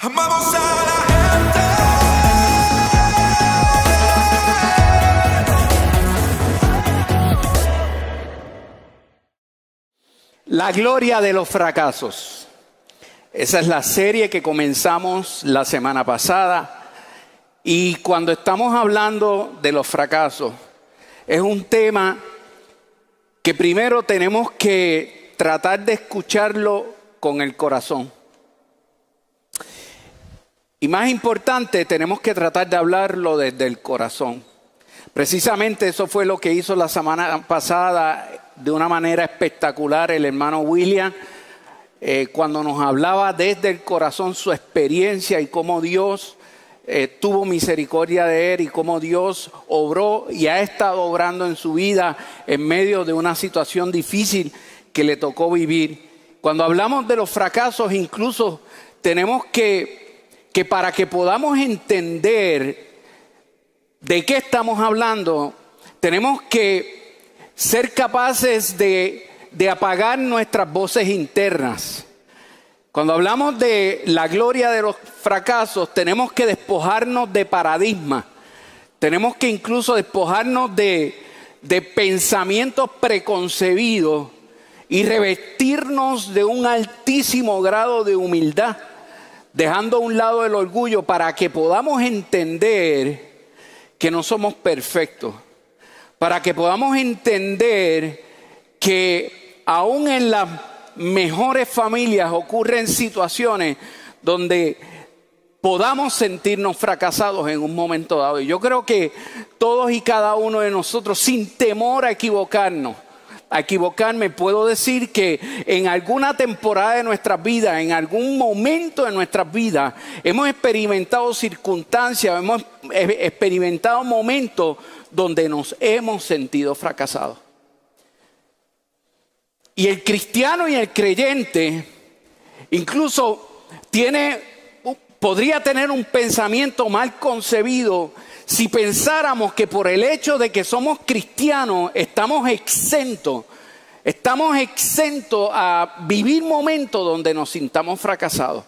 Amamos a la gente. La gloria de los fracasos. Esa es la serie que comenzamos la semana pasada. Y cuando estamos hablando de los fracasos, es un tema que primero tenemos que tratar de escucharlo con el corazón. Y más importante, tenemos que tratar de hablarlo desde el corazón. Precisamente eso fue lo que hizo la semana pasada de una manera espectacular el hermano William, cuando nos hablaba desde el corazón su experiencia y cómo Dios tuvo misericordia de él y cómo Dios obró y ha estado obrando en su vida en medio de una situación difícil que le tocó vivir. Cuando hablamos de los fracasos, incluso tenemos que para que podamos entender de qué estamos hablando, tenemos que ser capaces de apagar nuestras voces internas. Cuando hablamos de la gloria de los fracasos, tenemos que despojarnos de paradigmas. Tenemos que incluso despojarnos de pensamientos preconcebidos y revestirnos de un altísimo grado de humildad, dejando a un lado el orgullo para que podamos entender que no somos perfectos, para que podamos entender que aún en las mejores familias ocurren situaciones donde podamos sentirnos fracasados en un momento dado. Y yo creo que todos y cada uno de nosotros, sin temor a equivocarme, puedo decir que en alguna temporada de nuestras vidas, en algún momento de nuestras vidas, hemos experimentado circunstancias, hemos experimentado momentos donde nos hemos sentido fracasados. Y el cristiano y el creyente incluso podría tener un pensamiento mal concebido si pensáramos que por el hecho de que somos cristianos estamos exentos a vivir momentos donde nos sintamos fracasados.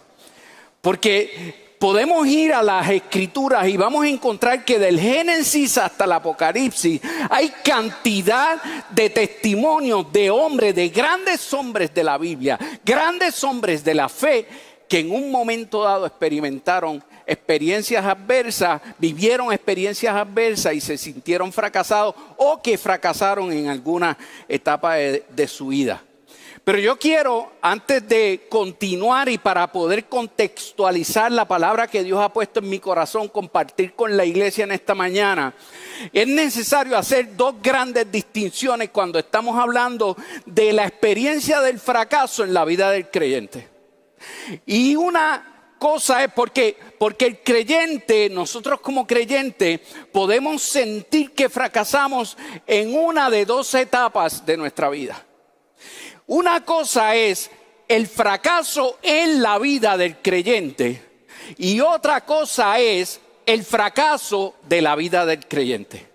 Porque podemos ir a las Escrituras y vamos a encontrar que del Génesis hasta el Apocalipsis hay cantidad de testimonios de hombres, de grandes hombres de la Biblia, grandes hombres de la fe, que en un momento dado experimentaron experiencias adversas, vivieron experiencias adversas y se sintieron fracasados o que fracasaron en alguna etapa de su vida. Pero yo quiero, antes de continuar y para poder contextualizar la palabra que Dios ha puesto en mi corazón, compartir con la iglesia en esta mañana, es necesario hacer dos grandes distinciones cuando estamos hablando de la experiencia del fracaso en la vida del creyente. Y una cosa es porque el creyente, nosotros como creyentes, podemos sentir que fracasamos en una de dos etapas de nuestra vida. Una cosa es el fracaso en la vida del creyente y otra cosa es el fracaso de la vida del creyente.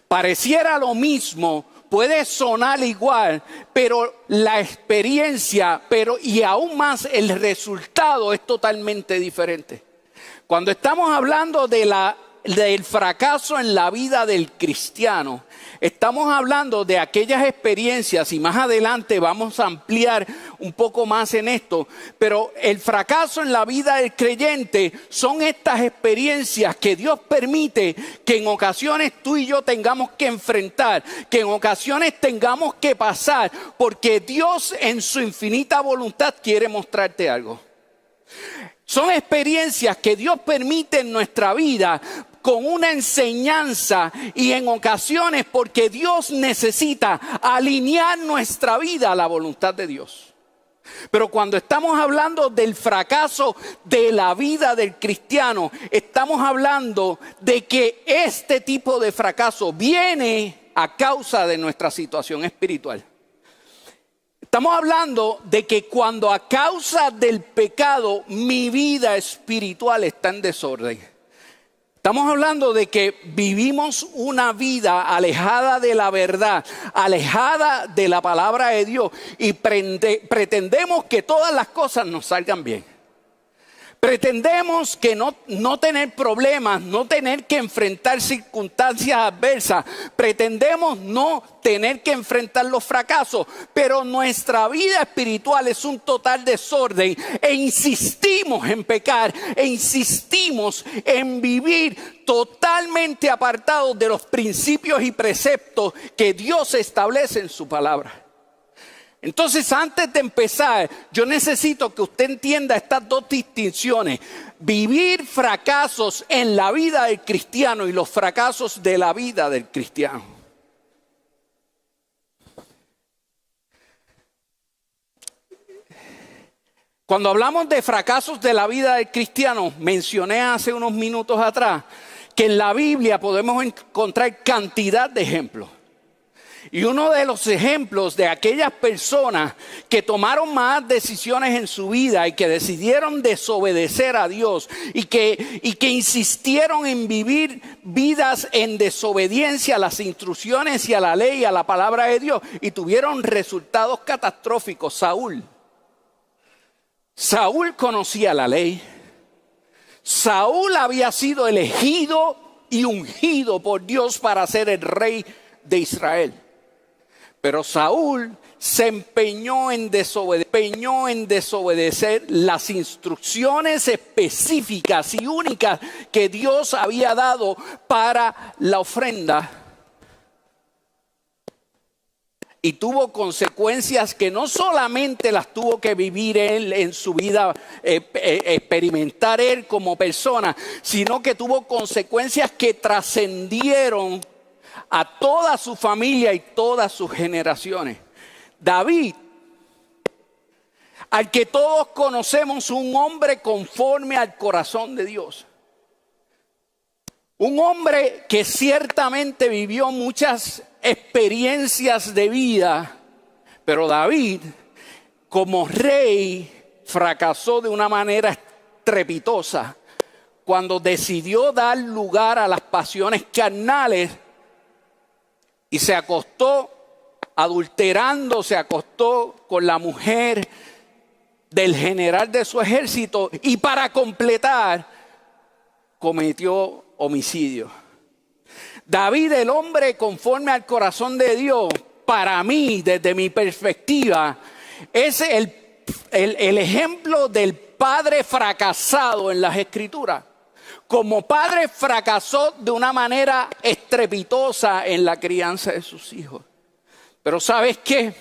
Pareciera lo mismo, puede sonar igual, pero la experiencia, y aún más el resultado es totalmente diferente. Cuando estamos hablando del fracaso en la vida del cristiano, estamos hablando de aquellas experiencias, y más adelante vamos a ampliar un poco más en esto, pero el fracaso en la vida del creyente son estas experiencias que Dios permite que en ocasiones tú y yo tengamos que enfrentar, que en ocasiones tengamos que pasar, porque Dios en su infinita voluntad quiere mostrarte algo. Son experiencias que Dios permite en nuestra vida con una enseñanza y en ocasiones porque Dios necesita alinear nuestra vida a la voluntad de Dios. Pero cuando estamos hablando del fracaso de la vida del cristiano, estamos hablando de que este tipo de fracaso viene a causa de nuestra situación espiritual. Estamos hablando de que cuando a causa del pecado mi vida espiritual está en desorden. Estamos hablando de que vivimos una vida alejada de la verdad, alejada de la palabra de Dios y pretendemos que todas las cosas nos salgan bien. Pretendemos que no tener problemas, no tener que enfrentar circunstancias adversas. Pretendemos no tener que enfrentar los fracasos. Pero nuestra vida espiritual es un total desorden. E insistimos en pecar. E insistimos en vivir totalmente apartados de los principios y preceptos que Dios establece en su palabra. Entonces, antes de empezar, yo necesito que usted entienda estas dos distinciones. Vivir fracasos en la vida del cristiano y los fracasos de la vida del cristiano. Cuando hablamos de fracasos de la vida del cristiano, mencioné hace unos minutos atrás que en la Biblia podemos encontrar cantidad de ejemplos. Y uno de los ejemplos de aquellas personas que tomaron malas decisiones en su vida y que decidieron desobedecer a Dios y que insistieron en vivir vidas en desobediencia a las instrucciones y a la ley y a la palabra de Dios y tuvieron resultados catastróficos. Saúl conocía la ley. Saúl había sido elegido y ungido por Dios para ser el rey de Israel. Pero Saúl se empeñó en desobedecer las instrucciones específicas y únicas que Dios había dado para la ofrenda. Y tuvo consecuencias que no solamente las tuvo que vivir él en su vida, experimentar él como persona, sino que tuvo consecuencias que trascendieron a toda su familia y todas sus generaciones. David, al que todos conocemos, un hombre conforme al corazón de Dios. Un hombre que ciertamente vivió muchas experiencias de vida, pero David, como rey, fracasó de una manera estrepitosa cuando decidió dar lugar a las pasiones carnales. Y se acostó adulterando, se acostó con la mujer del general de su ejército y para completar cometió homicidio. David, el hombre conforme al corazón de Dios, para mí, desde mi perspectiva, es el ejemplo del padre fracasado en las Escrituras. Como padre fracasó de una manera estrepitosa en la crianza de sus hijos. Pero ¿sabes qué?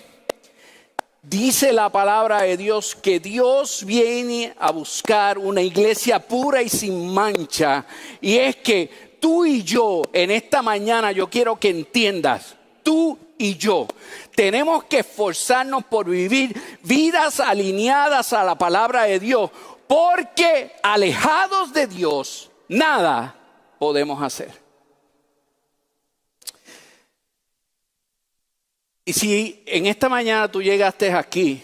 Dice la palabra de Dios que Dios viene a buscar una iglesia pura y sin mancha. Y es que tú y yo, en esta mañana yo quiero que entiendas, tú y yo tenemos que esforzarnos por vivir vidas alineadas a la palabra de Dios. Porque alejados de Dios, nada podemos hacer. Y si en esta mañana tú llegaste aquí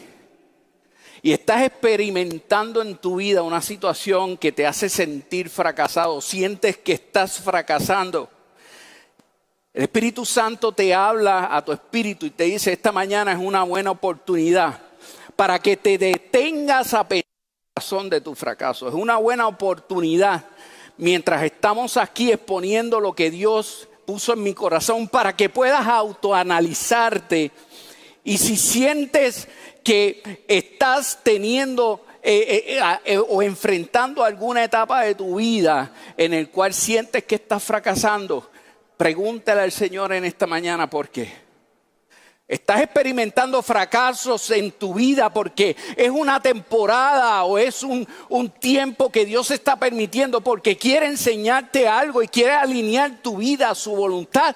y estás experimentando en tu vida una situación que te hace sentir fracasado, sientes que estás fracasando, el Espíritu Santo te habla a tu espíritu y te dice: esta mañana es una buena oportunidad para que te detengas a pensar la razón de tu fracaso. Es una buena oportunidad mientras estamos aquí exponiendo lo que Dios puso en mi corazón para que puedas autoanalizarte. Y si sientes que estás teniendo o enfrentando alguna etapa de tu vida en el cual sientes que estás fracasando, pregúntale al Señor en esta mañana por qué. Estás experimentando fracasos en tu vida porque es una temporada o es un tiempo que Dios está permitiendo porque quiere enseñarte algo y quiere alinear tu vida a su voluntad.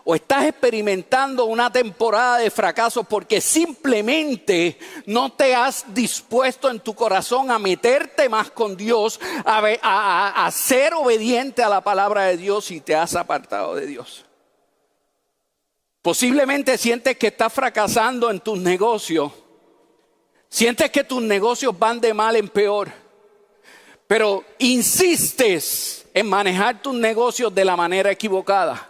O estás experimentando una temporada de fracasos porque simplemente no te has dispuesto en tu corazón a meterte más con Dios, a ser obediente a la palabra de Dios y te has apartado de Dios. Posiblemente sientes que estás fracasando en tus negocios. Sientes que tus negocios van de mal en peor. Pero insistes en manejar tus negocios de la manera equivocada.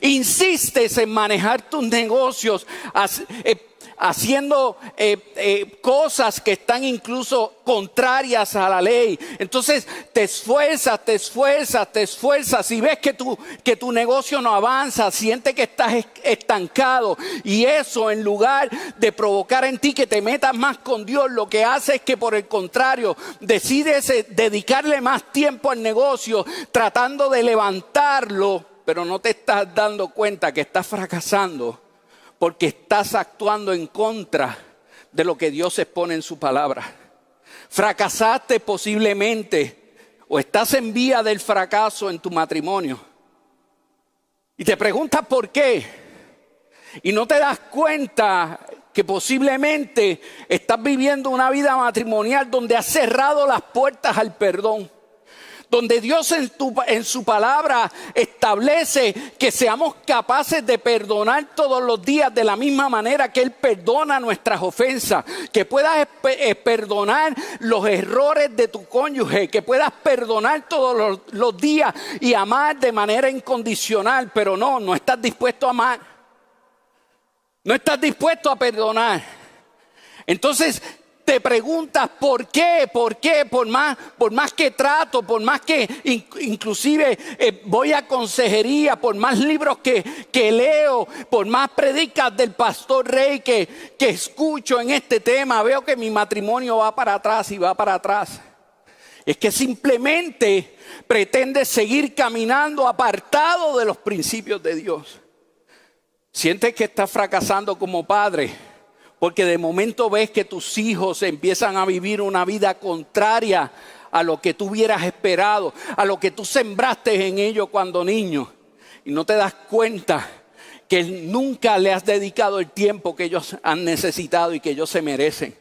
Insistes en manejar tus negocios haciendo cosas que están incluso contrarias a la ley. Entonces te esfuerzas y ves que tu negocio no avanza, sientes que estás estancado, y eso, en lugar de provocar en ti que te metas más con Dios, lo que hace es que, por el contrario, decides dedicarle más tiempo al negocio tratando de levantarlo, pero no te estás dando cuenta que estás fracasando porque estás actuando en contra de lo que Dios expone en su palabra. Fracasaste posiblemente, o estás en vía del fracaso en tu matrimonio, y te preguntas por qué, y no te das cuenta que posiblemente estás viviendo una vida matrimonial donde has cerrado las puertas al perdón, donde Dios en su palabra establece que seamos capaces de perdonar todos los días de la misma manera que Él perdona nuestras ofensas, que puedas perdonar los errores de tu cónyuge, que puedas perdonar todos los días y amar de manera incondicional, pero no estás dispuesto a amar, no estás dispuesto a perdonar. Entonces te preguntas por qué, por más que trato, por más que inclusive voy a consejería, por más libros que leo, por más predicas del pastor Rey que escucho en este tema, veo que mi matrimonio va para atrás y va para atrás. Es que simplemente pretendes seguir caminando apartado de los principios de Dios. Sientes que estás fracasando como padre, porque de momento ves que tus hijos empiezan a vivir una vida contraria a lo que tú hubieras esperado, a lo que tú sembraste en ellos cuando niño. Y no te das cuenta que nunca le has dedicado el tiempo que ellos han necesitado y que ellos se merecen.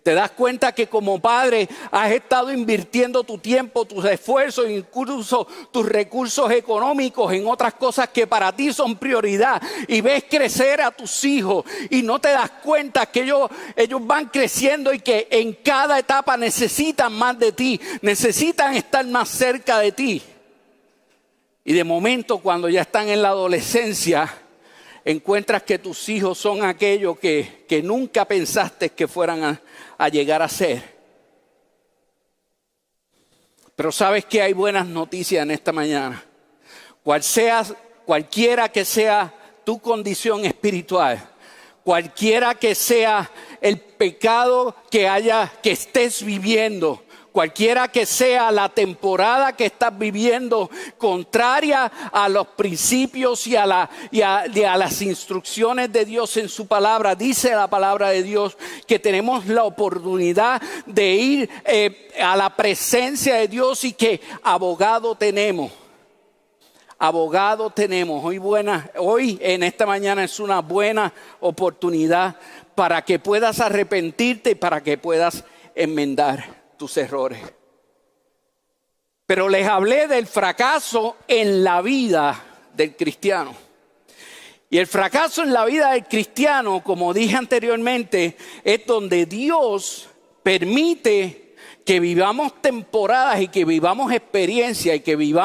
Te das cuenta que como padre has estado invirtiendo tu tiempo, tus esfuerzos, incluso tus recursos económicos en otras cosas que para ti son prioridad. Y ves crecer a tus hijos y no te das cuenta que ellos van creciendo y que en cada etapa necesitan más de ti, necesitan estar más cerca de ti. Y de momento, cuando ya están en la adolescencia, encuentras que tus hijos son aquellos que nunca pensaste que fueran a llegar a ser. Pero sabes que hay buenas noticias en esta mañana. Cualquiera que sea tu condición espiritual, cualquiera que sea el pecado que estés viviendo, cualquiera que sea la temporada que estás viviendo, contraria a los principios y a las instrucciones de Dios en su palabra, dice la palabra de Dios que tenemos la oportunidad de ir a la presencia de Dios y que abogado tenemos. Abogado tenemos. Hoy en esta mañana es una buena oportunidad para que puedas arrepentirte y para que puedas enmendar tus errores. Pero les hablé del fracaso en la vida del cristiano. Y el fracaso en la vida del cristiano, como dije anteriormente, es donde Dios permite que vivamos temporadas y que vivamos experiencias y que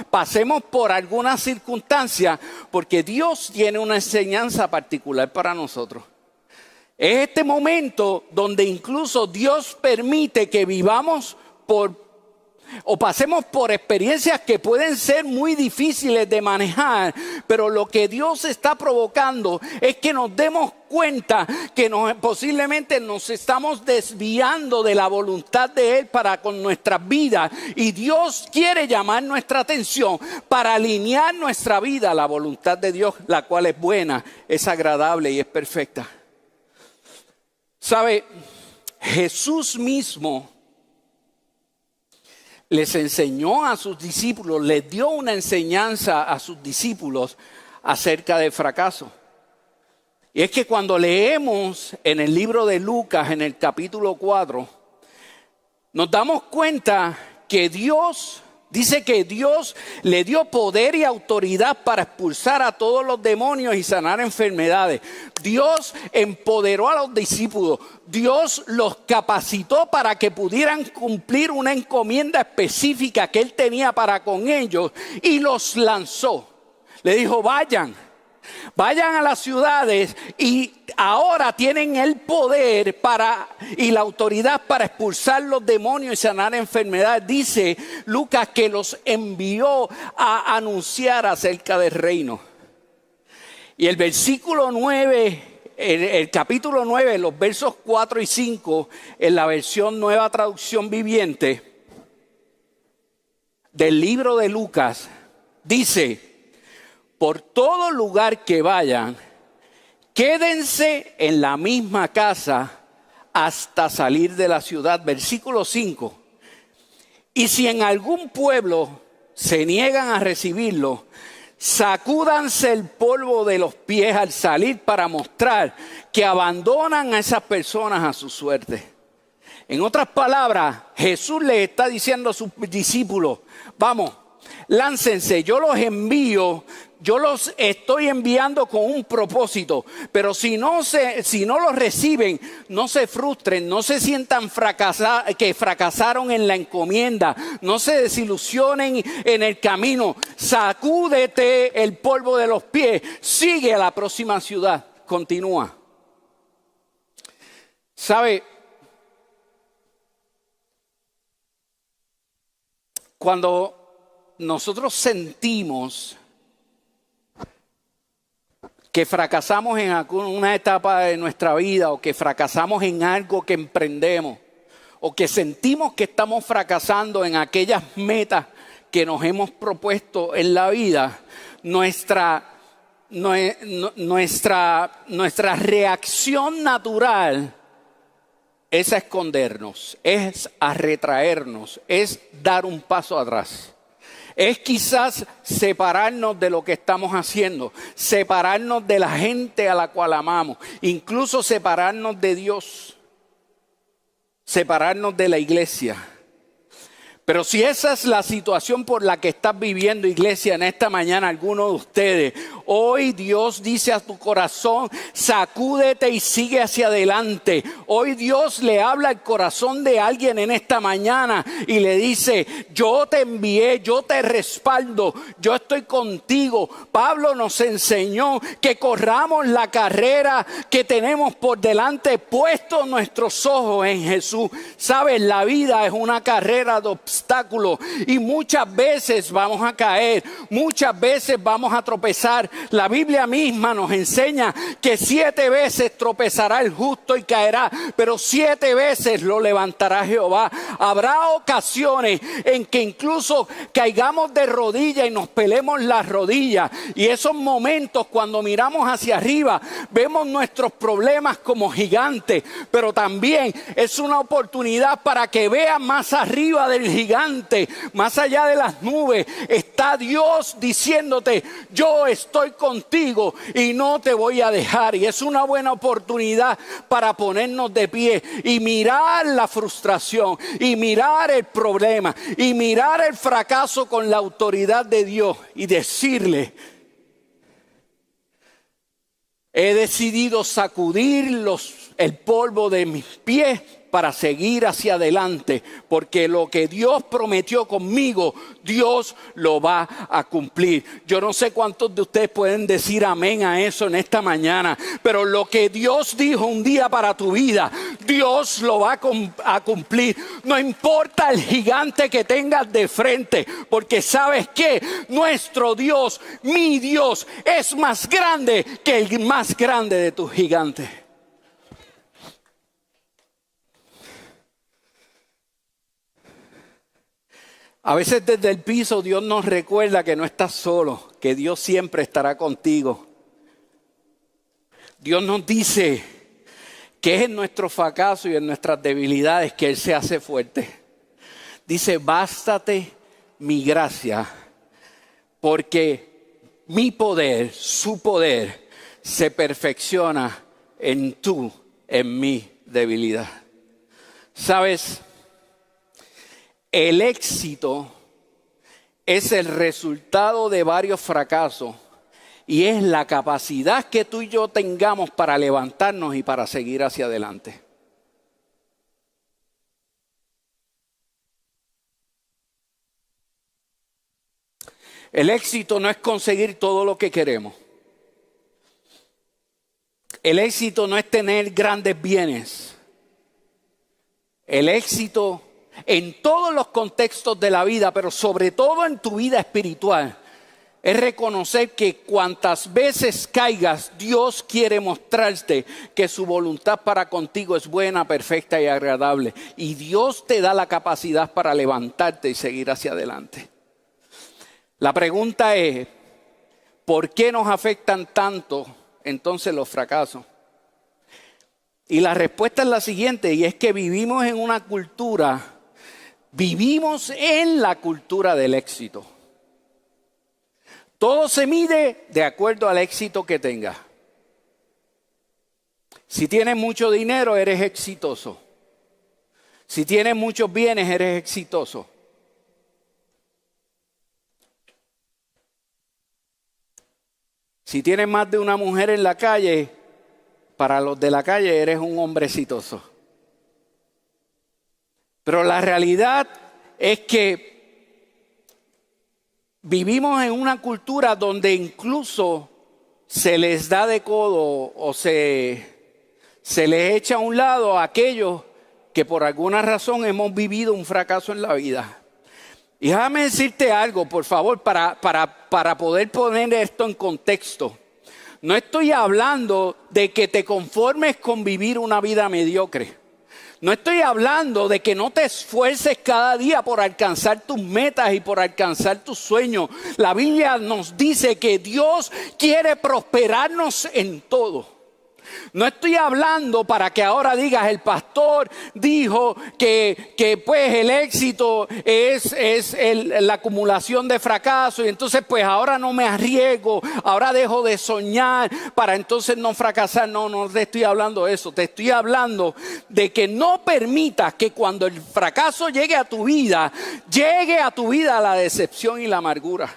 pasemos por algunas circunstancias, porque Dios tiene una enseñanza particular para nosotros. Es este momento donde incluso Dios permite que vivamos o pasemos por experiencias que pueden ser muy difíciles de manejar, pero lo que Dios está provocando es que nos demos cuenta que posiblemente nos estamos desviando de la voluntad de Él para con nuestras vidas, y Dios quiere llamar nuestra atención para alinear nuestra vida a la voluntad de Dios, la cual es buena, es agradable y es perfecta. ¿Sabe? Jesús mismo les enseñó a sus discípulos, les dio una enseñanza a sus discípulos acerca del fracaso. Y es que cuando leemos en el libro de Lucas, en el capítulo 4, nos damos cuenta que dice que Dios le dio poder y autoridad para expulsar a todos los demonios y sanar enfermedades. Dios empoderó a los discípulos. Dios los capacitó para que pudieran cumplir una encomienda específica que Él tenía para con ellos, y los lanzó. Le dijo: vayan, Vayan a las ciudades y ahora tienen el poder y la autoridad para expulsar los demonios y sanar enfermedades. Dice Lucas que los envió a anunciar acerca del reino. Y el versículo 9, el capítulo 9, los versos 4 y 5, en la versión Nueva Traducción Viviente del libro de Lucas, dice: por todo lugar que vayan, quédense en la misma casa hasta salir de la ciudad. Versículo 5. Y si en algún pueblo se niegan a recibirlo, sacúdanse el polvo de los pies al salir para mostrar que abandonan a esas personas a su suerte. En otras palabras, Jesús le está diciendo a sus discípulos: vamos, láncense, yo los envío, yo los estoy enviando con un propósito, pero si no los reciben, no se frustren, no se sientan que fracasaron en la encomienda, no se desilusionen en el camino. Sacúdete el polvo de los pies, sigue a la próxima ciudad, continúa. ¿Sabe? Cuando nosotros sentimos que fracasamos en alguna etapa de nuestra vida, o que fracasamos en algo que emprendemos, o que sentimos que estamos fracasando en aquellas metas que nos hemos propuesto en la vida, nuestra reacción natural es a escondernos, es a retraernos, es dar un paso atrás. Es quizás separarnos de lo que estamos haciendo, separarnos de la gente a la cual amamos, incluso separarnos de Dios, separarnos de la iglesia. Pero si esa es la situación por la que estás viviendo, iglesia, en esta mañana, alguno de ustedes, hoy Dios dice a tu corazón: sacúdete y sigue hacia adelante. Hoy Dios le habla al corazón de alguien en esta mañana y le dice: yo te envié, yo te respaldo, yo estoy contigo. Pablo nos enseñó que corramos la carrera que tenemos por delante, puestos nuestros ojos en Jesús. Sabes, la vida es una carrera de obstáculos y muchas veces vamos a caer, muchas veces vamos a tropezar. La Biblia misma nos enseña que 7 veces tropezará el justo y caerá, pero 7 veces lo levantará Jehová. Habrá ocasiones en que incluso caigamos de rodillas y nos pelemos las rodillas, y esos momentos, cuando miramos hacia arriba, vemos nuestros problemas como gigantes, pero también es una oportunidad para que vean más arriba del gigante, más allá de las nubes, está Dios diciéndote: yo estoy contigo y no te voy a dejar. Y es una buena oportunidad para ponernos de pie y mirar la frustración, y mirar el problema, y mirar el fracaso con la autoridad de Dios, y decirle: he decidido sacudir el polvo de mis pies para seguir hacia adelante, porque lo que Dios prometió conmigo, Dios lo va a cumplir. Yo no sé cuántos de ustedes pueden decir amén a eso en esta mañana, pero lo que Dios dijo un día para tu vida, Dios lo va a cumplir. No importa el gigante que tengas de frente, porque ¿sabes qué? Nuestro Dios, mi Dios, es más grande que el más grande de tus gigantes. A veces desde el piso Dios nos recuerda que no estás solo, que Dios siempre estará contigo. Dios nos dice que es en nuestro fracaso y en nuestras debilidades que Él se hace fuerte. Dice: bástate mi gracia, porque mi poder, su poder, se perfecciona en mi debilidad. ¿Sabes? El éxito es el resultado de varios fracasos y es la capacidad que tú y yo tengamos para levantarnos y para seguir hacia adelante. El éxito no es conseguir todo lo que queremos. el éxito no es tener grandes bienes. El éxito en todos los contextos de la vida, pero sobre todo en tu vida espiritual, es reconocer que cuantas veces caigas, Dios quiere mostrarte que su voluntad para contigo es buena, perfecta y agradable. Y Dios te da la capacidad para levantarte y seguir hacia adelante. La pregunta es, ¿por qué nos afectan tanto entonces los fracasos? Y la respuesta es la siguiente, y es que vivimos en la cultura del éxito. Todo se mide de acuerdo al éxito que tengas. Si tienes mucho dinero, eres exitoso. Si tienes muchos bienes, eres exitoso. Si tienes más de una mujer en la calle, para los de la calle eres un hombre exitoso. Pero la realidad es que vivimos en una cultura donde incluso se les da de codo o se les echa a un lado a aquellos que por alguna razón hemos vivido un fracaso en la vida. Y déjame decirte algo, por favor, para poder poner esto en contexto. No estoy hablando de que te conformes con vivir una vida mediocre. No estoy hablando de que no te esfuerces cada día por alcanzar tus metas y por alcanzar tus sueños. La Biblia nos dice que Dios quiere prosperarnos en todo. No estoy hablando para que ahora digas, el pastor dijo que pues el éxito es la acumulación de fracasos y entonces pues ahora no me arriesgo, ahora dejo de soñar para entonces no fracasar. No te estoy hablando de eso, te estoy hablando de que no permitas que cuando el fracaso llegue a tu vida la decepción y la amargura.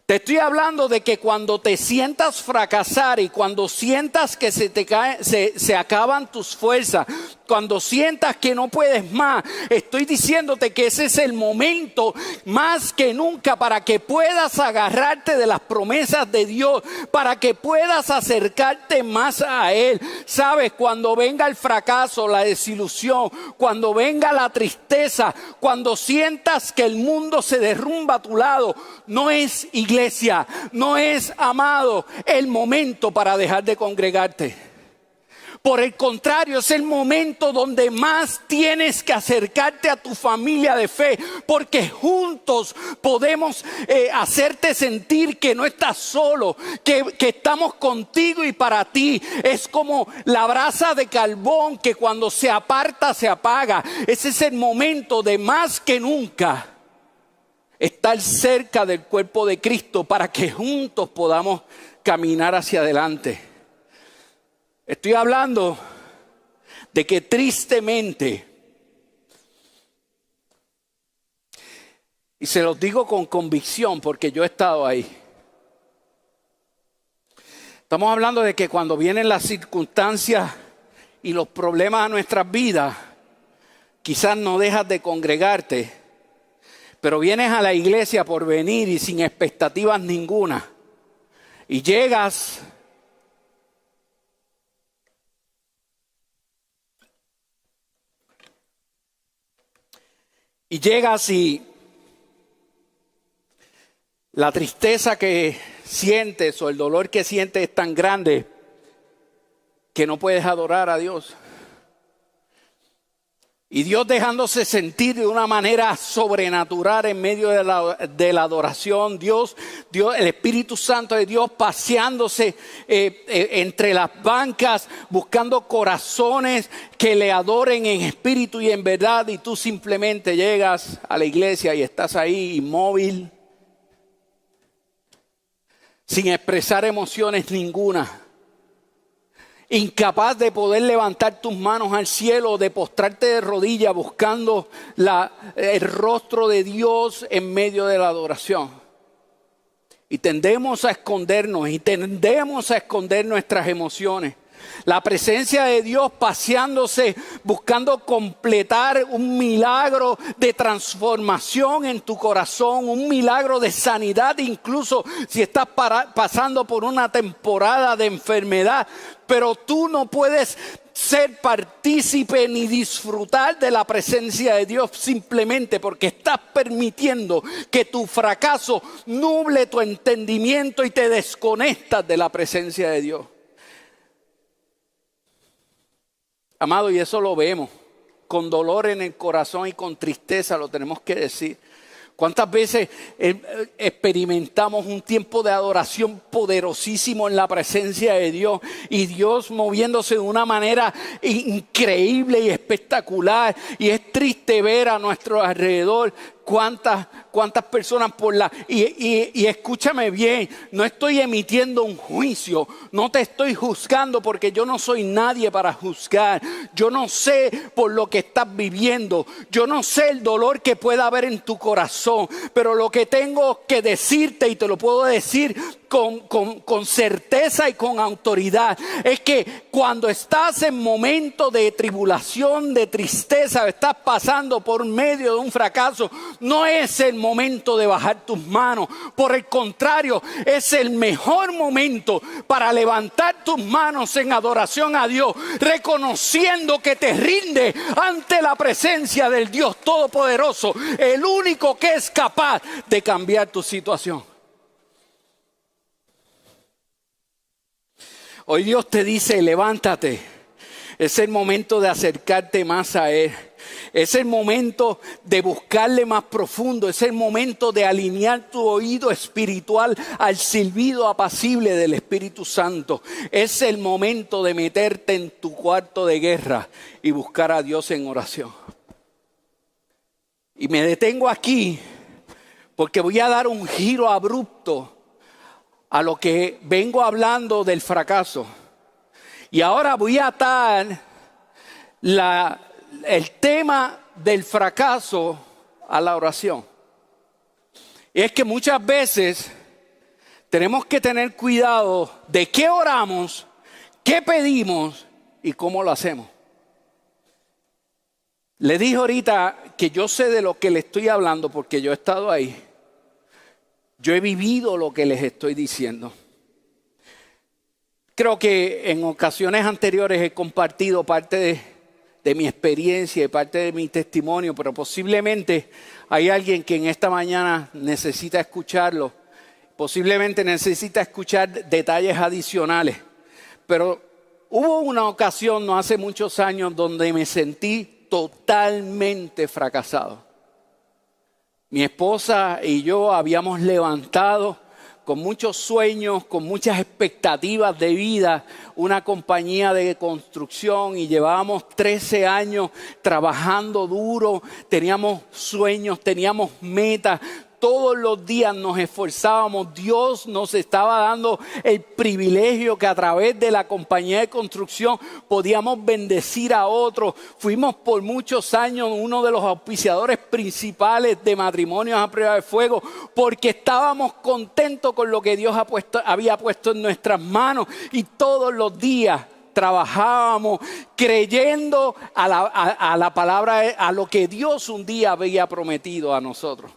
Te estoy hablando de que cuando te sientas fracasar y cuando sientas que se acaban tus fuerzas, cuando sientas que no puedes más, estoy diciéndote que ese es el momento más que nunca para que puedas agarrarte de las promesas de Dios, para que puedas acercarte más a Él. Sabes, cuando venga el fracaso, la desilusión, cuando venga la tristeza, cuando sientas que el mundo se derrumba a tu lado, no es iglesia, no es, amado, el momento para dejar de congregarte. Por el contrario, es el momento donde más tienes que acercarte a tu familia de fe, porque juntos podemos hacerte sentir que no estás solo, que estamos contigo y para ti. Es como la brasa de carbón que cuando se aparta se apaga. Ese es el momento de más que nunca estar cerca del cuerpo de Cristo para que juntos podamos caminar hacia adelante. Estoy hablando de que tristemente, y se los digo con convicción porque yo he estado ahí. Estamos hablando de que cuando vienen las circunstancias y los problemas a nuestras vidas, quizás no dejas de congregarte, pero vienes a la iglesia por venir y sin expectativas ninguna. Y llegas y la tristeza que sientes o el dolor que sientes es tan grande que no puedes adorar a Dios. Y Dios dejándose sentir de una manera sobrenatural en medio de la adoración. Dios, el Espíritu Santo de Dios paseándose entre las bancas, buscando corazones que le adoren en espíritu y en verdad. Y tú simplemente llegas a la iglesia y estás ahí inmóvil, sin expresar emociones ninguna. Incapaz de poder levantar tus manos al cielo, de postrarte de rodillas buscando el rostro de Dios en medio de la adoración. Y tendemos a escondernos y tendemos a esconder nuestras emociones. La presencia de Dios paseándose, buscando completar un milagro de transformación en tu corazón, un milagro de sanidad, incluso si estás pasando por una temporada de enfermedad. Pero tú no puedes ser partícipe ni disfrutar de la presencia de Dios simplemente porque estás permitiendo que tu fracaso nuble tu entendimiento y te desconectas de la presencia de Dios. Amado, y eso lo vemos, con dolor en el corazón y con tristeza lo tenemos que decir. ¿Cuántas veces experimentamos un tiempo de adoración poderosísimo en la presencia de Dios y Dios moviéndose de una manera increíble y espectacular? Y es triste ver a nuestro alrededor cuántas personas y escúchame bien, no estoy emitiendo un juicio, no te estoy juzgando porque yo no soy nadie para juzgar. Yo no sé por lo que estás viviendo, yo no sé el dolor que pueda haber en tu corazón, pero lo que tengo que decirte, y te lo puedo decir con certeza y con autoridad, es que cuando estás en momentos de tribulación, de tristeza, estás pasando por medio de un fracaso, no es el momento de bajar tus manos. Por el contrario, es el mejor momento para levantar tus manos en adoración a Dios, reconociendo que te rinde ante la presencia del Dios Todopoderoso, el único que es capaz de cambiar tu situación. Hoy Dios te dice, levántate. Es el momento de acercarte más a Él. Es el momento de buscarle más profundo. Es el momento de alinear tu oído espiritual al silbido apacible del Espíritu Santo. Es el momento de meterte en tu cuarto de guerra y buscar a Dios en oración. Y me detengo aquí porque voy a dar un giro abrupto a lo que vengo hablando del fracaso. Y ahora voy a atar el tema del fracaso a la oración. Y es que muchas veces tenemos que tener cuidado de qué oramos, qué pedimos y cómo lo hacemos. Le dije ahorita que yo sé de lo que le estoy hablando porque yo he estado ahí. Yo he vivido lo que les estoy diciendo. Creo que en ocasiones anteriores he compartido parte de mi experiencia y parte de mi testimonio, pero posiblemente hay alguien que en esta mañana necesita escucharlo. Posiblemente necesita escuchar detalles adicionales. Pero hubo una ocasión, no hace muchos años, donde me sentí totalmente fracasado. Mi esposa y yo habíamos levantado con muchos sueños, con muchas expectativas de vida, una compañía de construcción y llevábamos 13 años trabajando duro, teníamos sueños, teníamos metas. Todos los días nos esforzábamos. Dios nos estaba dando el privilegio que a través de la compañía de construcción podíamos bendecir a otros. Fuimos por muchos años uno de los auspiciadores principales de Matrimonios a Prueba de Fuego porque estábamos contentos con lo que Dios había puesto en nuestras manos y todos los días trabajábamos creyendo a la palabra, a lo que Dios un día había prometido a nosotros.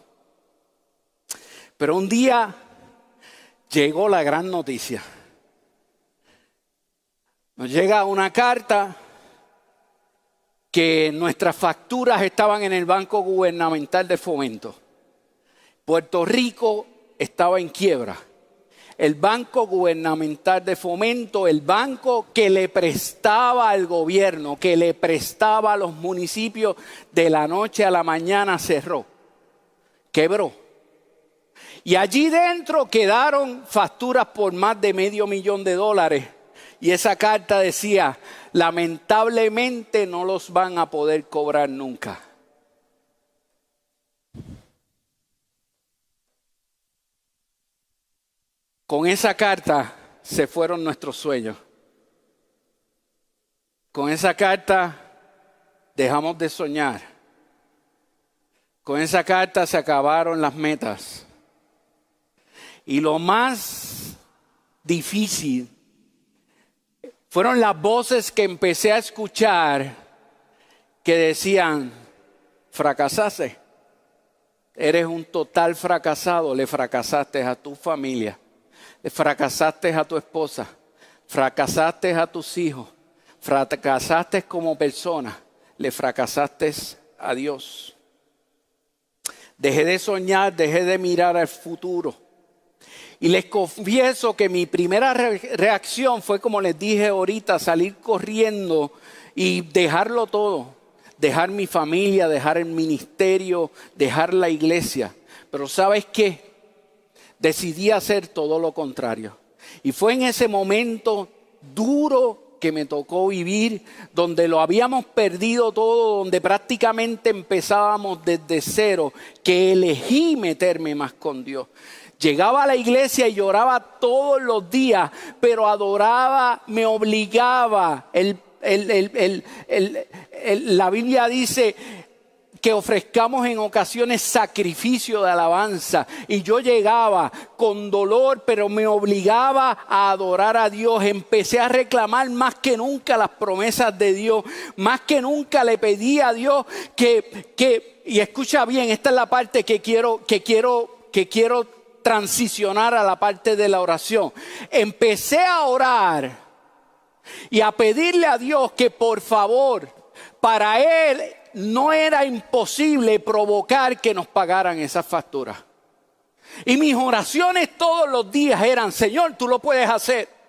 Pero un día llegó la gran noticia. Nos llega una carta que nuestras facturas estaban en el Banco Gubernamental de Fomento. Puerto Rico estaba en quiebra. El Banco Gubernamental de Fomento, el banco que le prestaba al gobierno, que le prestaba a los municipios, de la noche a la mañana cerró, quebró. Y allí dentro quedaron facturas por más de $500,000. Y esa carta decía, lamentablemente no los van a poder cobrar nunca. Con esa carta se fueron nuestros sueños. Con esa carta dejamos de soñar. Con esa carta se acabaron las metas. Y lo más difícil fueron las voces que empecé a escuchar que decían: fracasaste, eres un total fracasado, le fracasaste a tu familia, le fracasaste a tu esposa, fracasaste a tus hijos, fracasaste como persona, le fracasaste a Dios. Dejé de soñar, dejé de mirar al futuro. Y les confieso que mi primera reacción fue, como les dije ahorita, salir corriendo y dejarlo todo. Dejar mi familia, dejar el ministerio, dejar la iglesia. Pero ¿sabes qué? Decidí hacer todo lo contrario. Y fue en ese momento duro que me tocó vivir, donde lo habíamos perdido todo, donde prácticamente empezábamos desde cero, que elegí meterme más con Dios. Llegaba a la iglesia y lloraba todos los días, pero adoraba, me obligaba. La Biblia dice que ofrezcamos en ocasiones sacrificio de alabanza. Y yo llegaba con dolor, pero me obligaba a adorar a Dios. Empecé a reclamar más que nunca las promesas de Dios. Más que nunca le pedí a Dios y escucha bien, esta es la parte que quiero transicionar a la parte de la oración. Empecé a orar y a pedirle a Dios que por favor, para Él no era imposible provocar que nos pagaran esas facturas. Y mis oraciones todos los días eran: Señor, tú lo puedes hacer.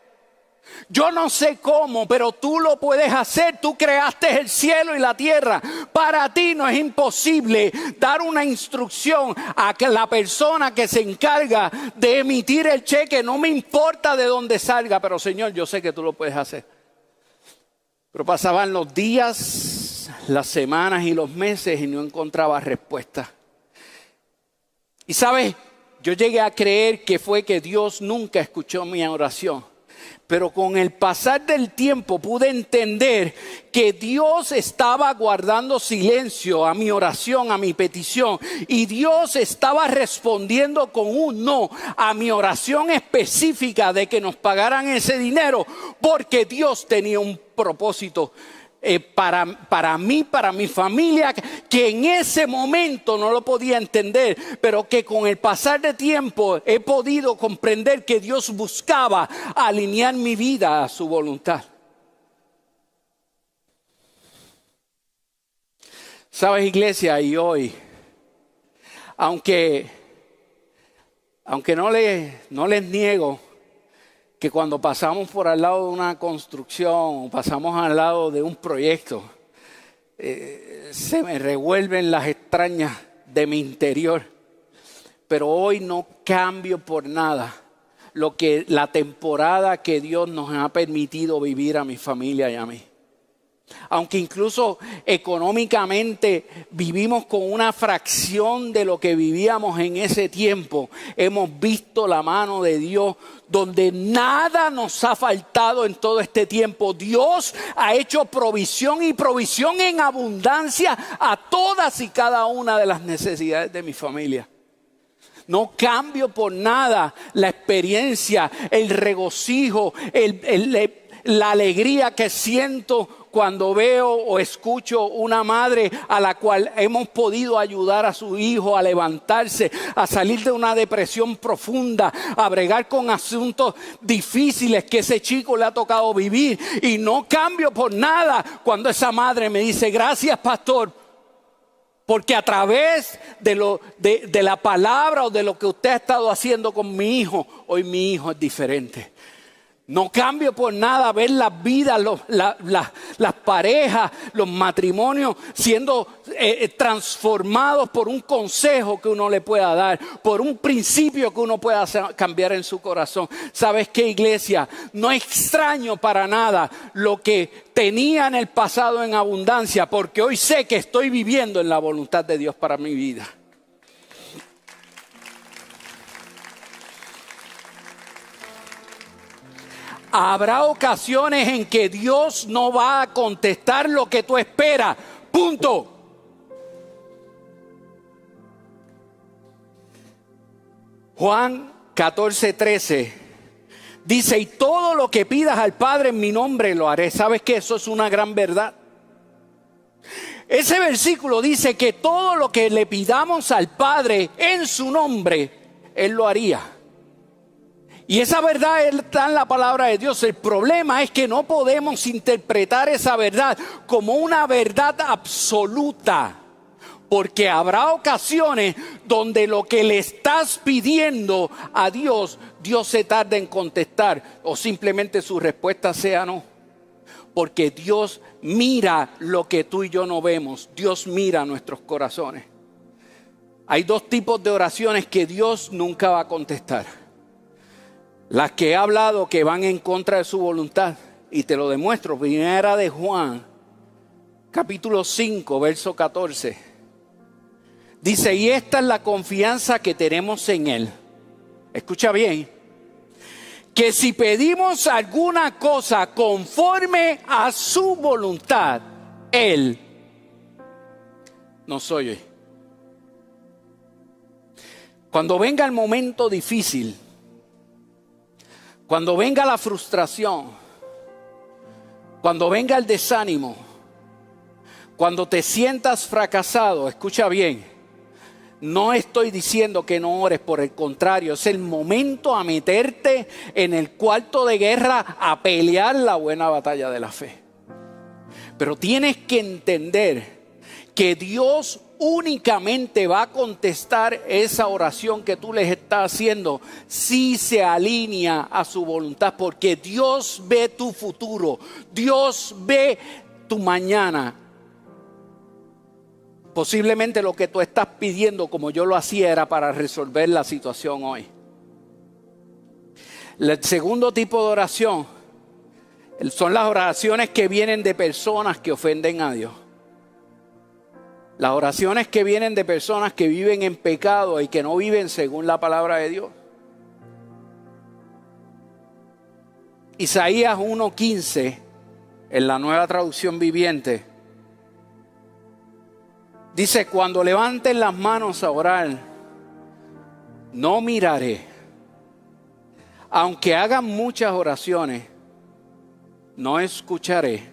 Yo no sé cómo, pero tú lo puedes hacer. Tú creaste el cielo y la tierra. Para ti no es imposible dar una instrucción a que la persona que se encarga de emitir el cheque, no me importa de dónde salga, pero Señor, yo sé que tú lo puedes hacer. Pero pasaban los días, las semanas y los meses y no encontraba respuesta. Y sabes, yo llegué a creer que fue que Dios nunca escuchó mi oración. Pero con el pasar del tiempo pude entender que Dios estaba guardando silencio a mi oración, a mi petición. Y Dios estaba respondiendo con un no a mi oración específica de que nos pagaran ese dinero. Porque Dios tenía un propósito para mí, para mi familia, que en ese momento no lo podía entender, pero que con el pasar de tiempo he podido comprender que Dios buscaba alinear mi vida a su voluntad. Sabes, iglesia, y hoy, aunque no les niego que cuando pasamos por al lado de una construcción o pasamos al lado de un proyecto, se me revuelven las extrañas de mi interior. Pero hoy no cambio por nada la temporada que Dios nos ha permitido vivir a mi familia y a mí. Aunque incluso económicamente vivimos con una fracción de lo que vivíamos en ese tiempo, hemos visto la mano de Dios donde nada nos ha faltado en todo este tiempo. Dios ha hecho provisión y provisión en abundancia a todas y cada una de las necesidades de mi familia. No cambio por nada la experiencia, el regocijo, la alegría que siento cuando veo o escucho una madre a la cual hemos podido ayudar a su hijo a levantarse, a salir de una depresión profunda, a bregar con asuntos difíciles que ese chico le ha tocado vivir. Y no cambio por nada cuando esa madre me dice: gracias, pastor, porque a través de la palabra o de lo que usted ha estado haciendo con mi hijo, hoy mi hijo es diferente. No cambio por nada ver las vidas, las parejas, los matrimonios siendo transformados por un consejo que uno le pueda dar, por un principio que uno pueda cambiar en su corazón. ¿Sabes qué, iglesia? No extraño para nada lo que tenía en el pasado en abundancia, porque hoy sé que estoy viviendo en la voluntad de Dios para mi vida. Habrá ocasiones en que Dios no va a contestar lo que tú esperas. Punto. Juan 14:13 Dice, y todo lo que pidas al Padre en mi nombre lo haré. ¿Sabes qué? Eso es una gran verdad. Ese versículo dice que todo lo que le pidamos al Padre en su nombre, Él lo haría. Y esa verdad está en la palabra de Dios. El problema es que no podemos interpretar esa verdad como una verdad absoluta. Porque habrá ocasiones donde lo que le estás pidiendo a Dios, Dios se tarda en contestar o simplemente su respuesta sea no. Porque Dios mira lo que tú y yo no vemos. Dios mira nuestros corazones. Hay dos tipos de oraciones que Dios nunca va a contestar. Las que he hablado que van en contra de su voluntad. Y te lo demuestro. Primera de Juan, capítulo 5, verso 14. Dice, y esta es la confianza que tenemos en Él. Escucha bien. Que si pedimos alguna cosa conforme a su voluntad, Él nos oye. Cuando venga el momento difícil, cuando venga la frustración, cuando venga el desánimo, cuando te sientas fracasado, escucha bien. No estoy diciendo que no ores, por el contrario, es el momento a meterte en el cuarto de guerra a pelear la buena batalla de la fe. Pero tienes que entender que Dios únicamente va a contestar esa oración que tú les estás haciendo si se alinea a su voluntad, porque Dios ve tu futuro, Dios ve tu mañana. Posiblemente lo que tú estás pidiendo, como yo lo hacía, era para resolver la situación hoy. El segundo tipo de oración son las oraciones que vienen de personas que ofenden a Dios. Las oraciones que vienen de personas que viven en pecado y que no viven según la palabra de Dios. Isaías 1:15, en la Nueva Traducción Viviente, dice, cuando levanten las manos a orar, no miraré. Aunque hagan muchas oraciones, no escucharé.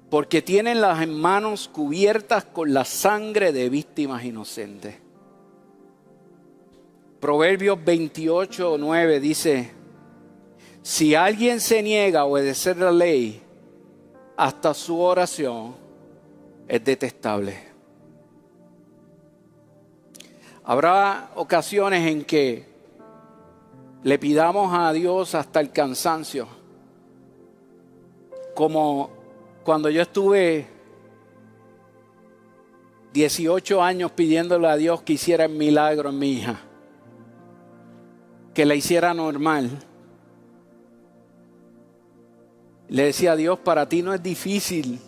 Porque tienen las manos cubiertas con la sangre de víctimas inocentes. Proverbios 28:9 dice, si alguien se niega a obedecer la ley, hasta su oración es detestable. Habrá ocasiones en que le pidamos a Dios hasta el cansancio. Como cuando yo estuve 18 años pidiéndole a Dios que hiciera el milagro en mi hija. Que la hiciera normal. Le decía a Dios, para ti no es difícil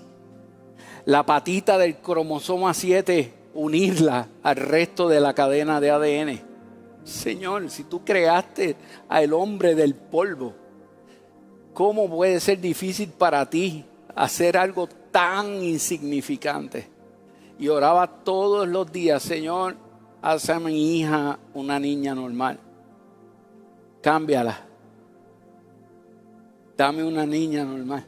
la patita del cromosoma 7 unirla al resto de la cadena de ADN. Señor, si tú creaste al hombre del polvo, ¿cómo puede ser difícil para ti hacer algo tan insignificante? Y oraba todos los días, Señor, haz a mi hija una niña normal. Cámbiala. Dame una niña normal.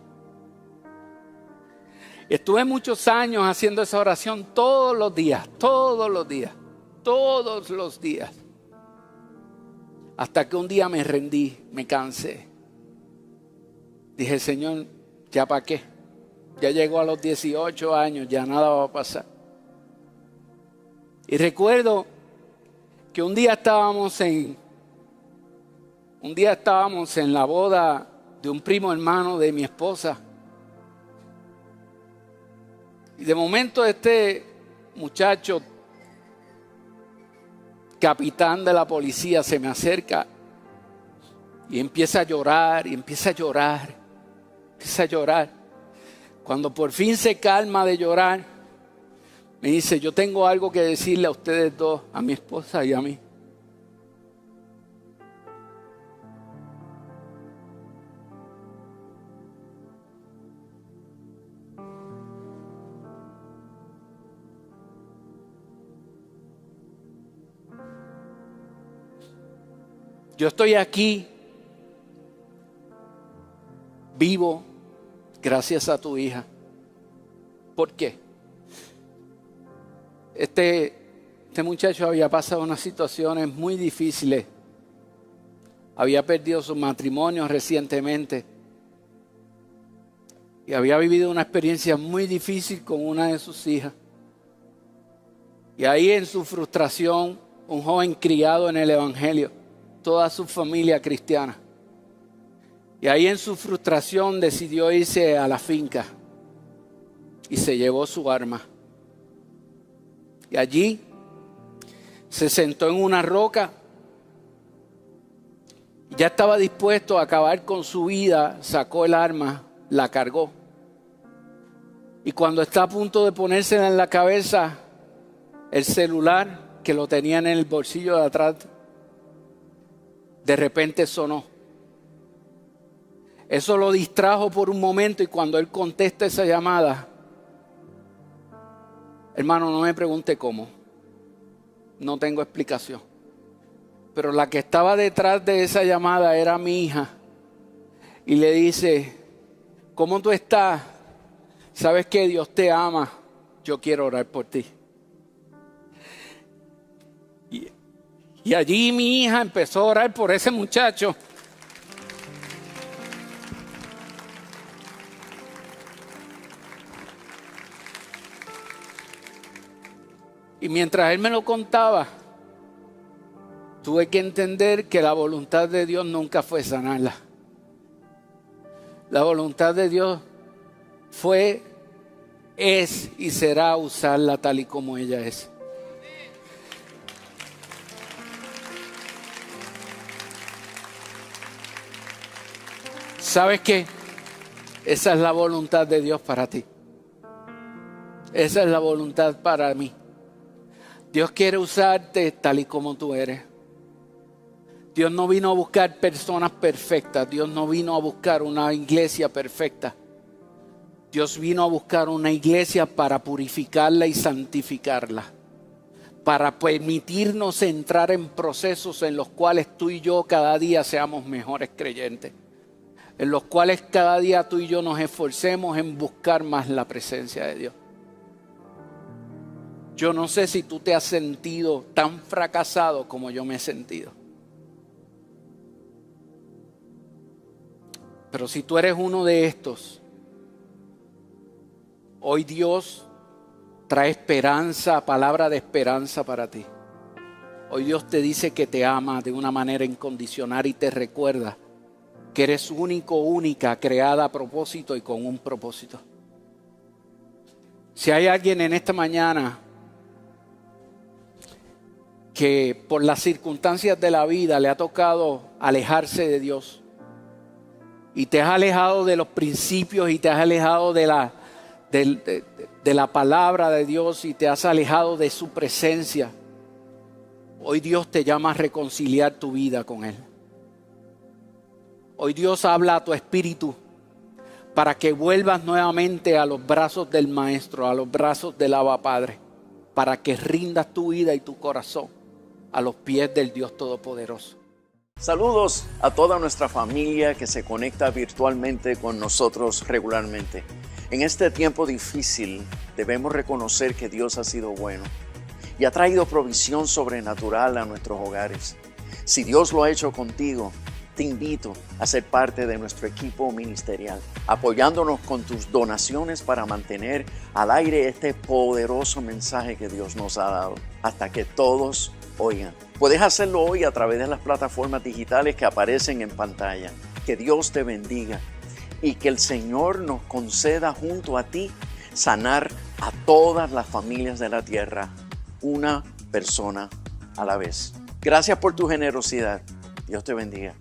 Estuve muchos años haciendo esa oración todos los días. Hasta que un día me rendí, me cansé. Dije, Señor, ¿ya para qué? Ya llegó a los 18 años, ya nada va a pasar. Y recuerdo que un día estábamos en la boda de un primo hermano de mi esposa. Y de momento este muchacho, capitán de la policía, se me acerca y empieza a llorar, Cuando por fin se calma de llorar, me dice, yo tengo algo que decirle a ustedes dos, a mi esposa y a mí. Yo estoy aquí vivo gracias a tu hija. ¿Por qué? Este muchacho había pasado unas situaciones muy difíciles. Había perdido su matrimonio recientemente. Y había vivido una experiencia muy difícil con una de sus hijas. Y ahí en su frustración, un joven criado en el Evangelio, toda su familia cristiana. Y ahí en su frustración decidió irse a la finca y se llevó su arma. Y allí se sentó en una roca. Ya estaba dispuesto a acabar con su vida, sacó el arma, la cargó. Y cuando está a punto de ponérsela en la cabeza, el celular que lo tenía en el bolsillo de atrás, de repente sonó. Eso lo distrajo por un momento y cuando él contesta esa llamada, hermano, no me pregunte cómo. No tengo explicación. Pero la que estaba detrás de esa llamada era mi hija. Y le dice, ¿cómo tú estás? ¿Sabes que Dios te ama? Yo quiero orar por ti. Y allí mi hija empezó a orar por ese muchacho. Y mientras él me lo contaba, tuve que entender que la voluntad de Dios nunca fue sanarla. La voluntad de Dios fue, es y será usarla tal y como ella es. ¿Sabes qué? Esa es la voluntad de Dios para ti. Esa es la voluntad para mí. Dios quiere usarte tal y como tú eres. Dios no vino a buscar personas perfectas. Dios no vino a buscar una iglesia perfecta. Dios vino a buscar una iglesia para purificarla y santificarla. Para permitirnos entrar en procesos en los cuales tú y yo cada día seamos mejores creyentes. En los cuales cada día tú y yo nos esforcemos en buscar más la presencia de Dios. Yo no sé si tú te has sentido tan fracasado como yo me he sentido. Pero si tú eres uno de estos, hoy Dios trae esperanza, palabra de esperanza para ti. Hoy Dios te dice que te ama de una manera incondicional y te recuerda que eres único, única, creada a propósito y con un propósito. Si hay alguien en esta mañana que por las circunstancias de la vida le ha tocado alejarse de Dios y te has alejado de los principios y te has alejado de la palabra de Dios y te has alejado de su presencia, hoy Dios te llama a reconciliar tu vida con Él. Hoy Dios habla a tu espíritu para que vuelvas nuevamente a los brazos del Maestro, a los brazos del Abba Padre, para que rindas tu vida y tu corazón a los pies del Dios Todopoderoso. Saludos a toda nuestra familia que se conecta virtualmente con nosotros regularmente. En este tiempo difícil debemos reconocer que Dios ha sido bueno y ha traído provisión sobrenatural a nuestros hogares. Si Dios lo ha hecho contigo, te invito a ser parte de nuestro equipo ministerial, apoyándonos con tus donaciones para mantener al aire este poderoso mensaje que Dios nos ha dado, hasta que todos oigan. Puedes hacerlo hoy a través de las plataformas digitales que aparecen en pantalla. Que Dios te bendiga y que el Señor nos conceda junto a ti sanar a todas las familias de la tierra, una persona a la vez. Gracias por tu generosidad. Dios te bendiga.